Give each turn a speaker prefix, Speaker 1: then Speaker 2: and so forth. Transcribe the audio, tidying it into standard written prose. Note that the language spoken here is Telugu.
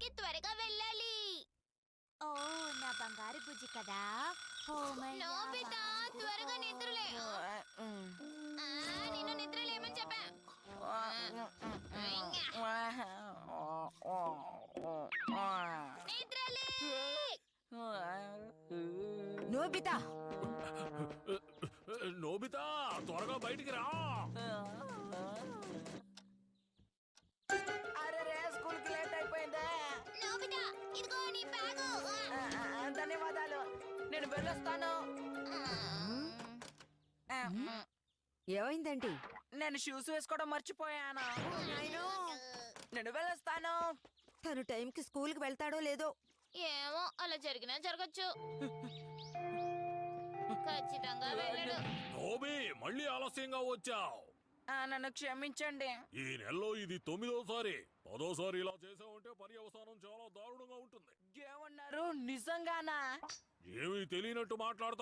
Speaker 1: స్కూల్ కి త్వరగా వెళ్ళాలి.
Speaker 2: ఓ నా బంగారు బుజ్జి కదా.
Speaker 1: నోబితా త్వరగా నిద్రలే. నిన్ను నిద్రలేమని చెప్పా. నిద్రలే.
Speaker 3: నోబితా
Speaker 4: నోబితా త్వరగా బయటికి రా.
Speaker 3: అరే రే స్కూల్ కి లేట్ అయిపోయిందే.
Speaker 1: నోబితా ఇదిగో నీ బ్యాగు.
Speaker 3: ధన్యవాదాలు, నేను వెళ్ళొస్తాను.
Speaker 5: ఏమైందండి?
Speaker 3: నేను షూస్ వేసుకోవడం మర్చిపోయాను. నేను వెళ్ళొస్తాను.
Speaker 5: తను టైంకి స్కూల్కి వెళ్తాడో లేదో.
Speaker 1: ఏమో అలా జరిగినా జరగచ్చు. ఖచ్చితంగా వెళ్ళడు.
Speaker 4: నోబి మళ్ళీ ఆలస్యంగా వచ్చావు.
Speaker 3: నన్ను క్షమించండి.
Speaker 4: ఈ నెలలో ఇది 9వ సారి. 10వ సారి ఇలా చేసావంటే పని అవసానం చాలా దారుణంగా ఉంటుంది.
Speaker 3: ఏమన్నారు? నిజంగానా?
Speaker 4: ఏమీ తెలియనట్టు మాట్లాడతా.